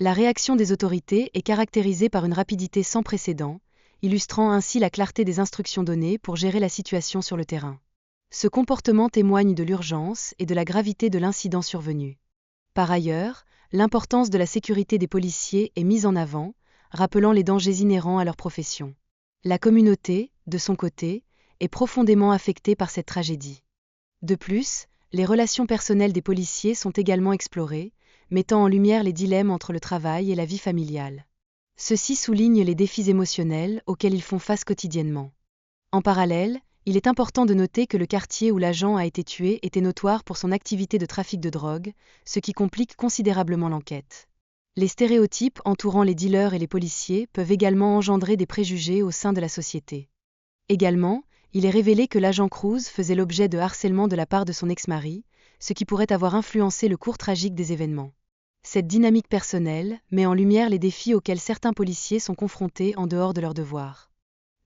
La réaction des autorités est caractérisée par une rapidité sans précédent, illustrant ainsi la clarté des instructions données pour gérer la situation sur le terrain. Ce comportement témoigne de l'urgence et de la gravité de l'incident survenu. Par ailleurs, l'importance de la sécurité des policiers est mise en avant, rappelant les dangers inhérents à leur profession. La communauté, de son côté, est profondément affectée par cette tragédie. De plus, les relations personnelles des policiers sont également explorées, mettant en lumière les dilemmes entre le travail et la vie familiale. Ceci souligne les défis émotionnels auxquels ils font face quotidiennement. En parallèle, il est important de noter que le quartier où l'agent a été tué était notoire pour son activité de trafic de drogue, ce qui complique considérablement l'enquête. Les stéréotypes entourant les dealers et les policiers peuvent également engendrer des préjugés au sein de la société. Également, il est révélé que l'agent Cruz faisait l'objet de harcèlement de la part de son ex-mari, ce qui pourrait avoir influencé le cours tragique des événements. Cette dynamique personnelle met en lumière les défis auxquels certains policiers sont confrontés en dehors de leurs devoirs.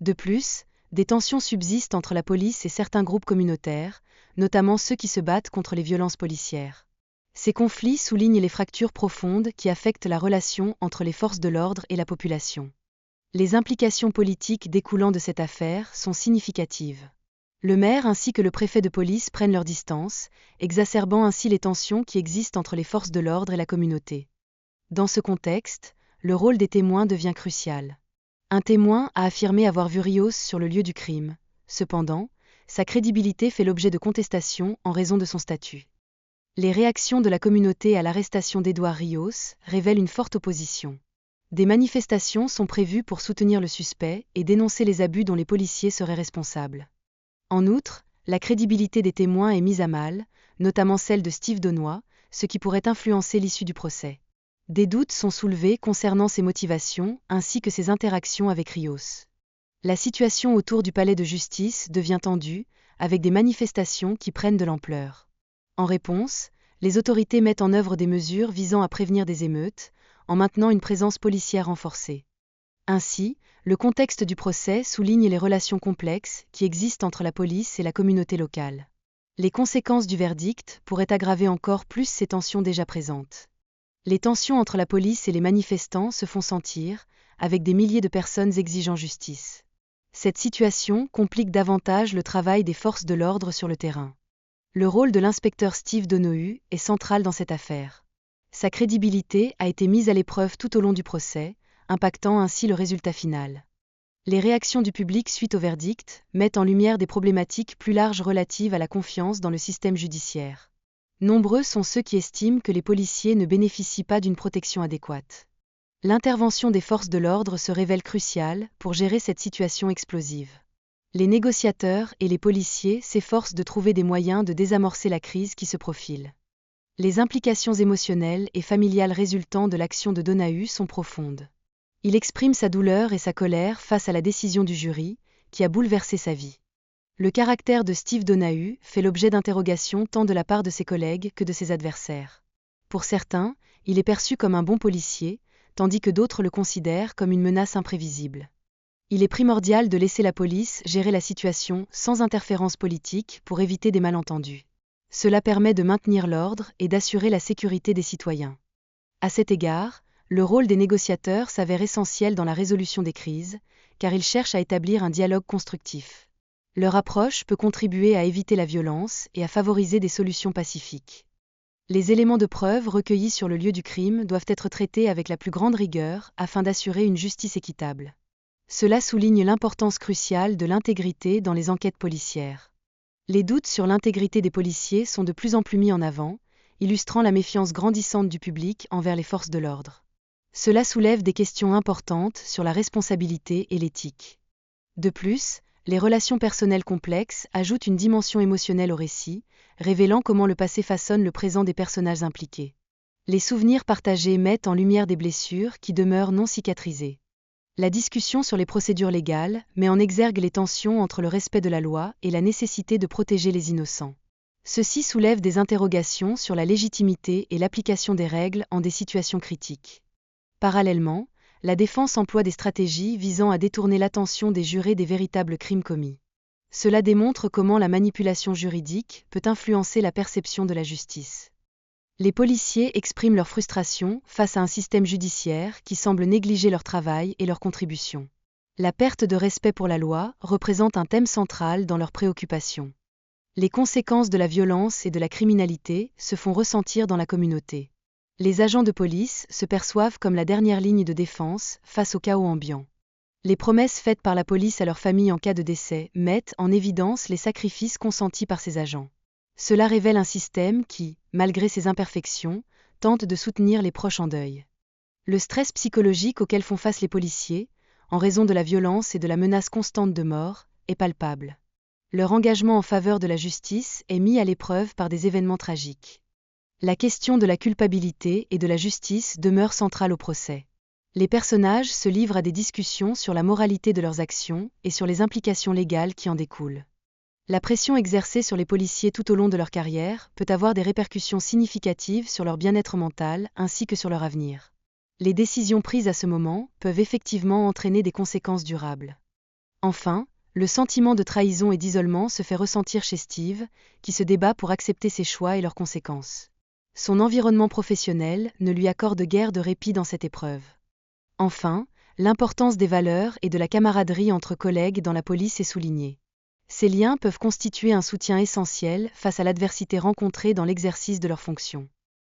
De plus, des tensions subsistent entre la police et certains groupes communautaires, notamment ceux qui se battent contre les violences policières. Ces conflits soulignent les fractures profondes qui affectent la relation entre les forces de l'ordre et la population. Les implications politiques découlant de cette affaire sont significatives. Le maire ainsi que le préfet de police prennent leur distance, exacerbant ainsi les tensions qui existent entre les forces de l'ordre et la communauté. Dans ce contexte, le rôle des témoins devient crucial. Un témoin a affirmé avoir vu Rios sur le lieu du crime. Cependant, sa crédibilité fait l'objet de contestations en raison de son statut. Les réactions de la communauté à l'arrestation d'Edouard Rios révèlent une forte opposition. Des manifestations sont prévues pour soutenir le suspect et dénoncer les abus dont les policiers seraient responsables. En outre, la crédibilité des témoins est mise à mal, notamment celle de Steve Donois, ce qui pourrait influencer l'issue du procès. Des doutes sont soulevés concernant ses motivations ainsi que ses interactions avec Rios. La situation autour du palais de justice devient tendue, avec des manifestations qui prennent de l'ampleur. En réponse, les autorités mettent en œuvre des mesures visant à prévenir des émeutes, en maintenant une présence policière renforcée. Ainsi, le contexte du procès souligne les relations complexes qui existent entre la police et la communauté locale. Les conséquences du verdict pourraient aggraver encore plus ces tensions déjà présentes. Les tensions entre la police et les manifestants se font sentir, avec des milliers de personnes exigeant justice. Cette situation complique davantage le travail des forces de l'ordre sur le terrain. Le rôle de l'inspecteur Steve Donohue est central dans cette affaire. Sa crédibilité a été mise à l'épreuve tout au long du procès, impactant ainsi le résultat final. Les réactions du public suite au verdict mettent en lumière des problématiques plus larges relatives à la confiance dans le système judiciaire. Nombreux sont ceux qui estiment que les policiers ne bénéficient pas d'une protection adéquate. L'intervention des forces de l'ordre se révèle cruciale pour gérer cette situation explosive. Les négociateurs et les policiers s'efforcent de trouver des moyens de désamorcer la crise qui se profile. Les implications émotionnelles et familiales résultant de l'action de Donohue sont profondes. Il exprime sa douleur et sa colère face à la décision du jury, qui a bouleversé sa vie. Le caractère de Steve Donohue fait l'objet d'interrogations tant de la part de ses collègues que de ses adversaires. Pour certains, il est perçu comme un bon policier, tandis que d'autres le considèrent comme une menace imprévisible. Il est primordial de laisser la police gérer la situation sans interférence politique pour éviter des malentendus. Cela permet de maintenir l'ordre et d'assurer la sécurité des citoyens. À cet égard, le rôle des négociateurs s'avère essentiel dans la résolution des crises, car ils cherchent à établir un dialogue constructif. Leur approche peut contribuer à éviter la violence et à favoriser des solutions pacifiques. Les éléments de preuve recueillis sur le lieu du crime doivent être traités avec la plus grande rigueur afin d'assurer une justice équitable. Cela souligne l'importance cruciale de l'intégrité dans les enquêtes policières. Les doutes sur l'intégrité des policiers sont de plus en plus mis en avant, illustrant la méfiance grandissante du public envers les forces de l'ordre. Cela soulève des questions importantes sur la responsabilité et l'éthique. De plus, les relations personnelles complexes ajoutent une dimension émotionnelle au récit, révélant comment le passé façonne le présent des personnages impliqués. Les souvenirs partagés mettent en lumière des blessures qui demeurent non cicatrisées. La discussion sur les procédures légales met en exergue les tensions entre le respect de la loi et la nécessité de protéger les innocents. Ceci soulève des interrogations sur la légitimité et l'application des règles en des situations critiques. Parallèlement, la défense emploie des stratégies visant à détourner l'attention des jurés des véritables crimes commis. Cela démontre comment la manipulation juridique peut influencer la perception de la justice. Les policiers expriment leur frustration face à un système judiciaire qui semble négliger leur travail et leur contribution. La perte de respect pour la loi représente un thème central dans leurs préoccupations. Les conséquences de la violence et de la criminalité se font ressentir dans la communauté. Les agents de police se perçoivent comme la dernière ligne de défense face au chaos ambiant. Les promesses faites par la police à leurs familles en cas de décès mettent en évidence les sacrifices consentis par ces agents. Cela révèle un système qui, malgré ses imperfections, tente de soutenir les proches en deuil. Le stress psychologique auquel font face les policiers, en raison de la violence et de la menace constante de mort, est palpable. Leur engagement en faveur de la justice est mis à l'épreuve par des événements tragiques. La question de la culpabilité et de la justice demeure centrale au procès. Les personnages se livrent à des discussions sur la moralité de leurs actions et sur les implications légales qui en découlent. La pression exercée sur les policiers tout au long de leur carrière peut avoir des répercussions significatives sur leur bien-être mental ainsi que sur leur avenir. Les décisions prises à ce moment peuvent effectivement entraîner des conséquences durables. Enfin, le sentiment de trahison et d'isolement se fait ressentir chez Steve, qui se débat pour accepter ses choix et leurs conséquences. Son environnement professionnel ne lui accorde guère de répit dans cette épreuve. Enfin, l'importance des valeurs et de la camaraderie entre collègues dans la police est soulignée. Ces liens peuvent constituer un soutien essentiel face à l'adversité rencontrée dans l'exercice de leurs fonctions.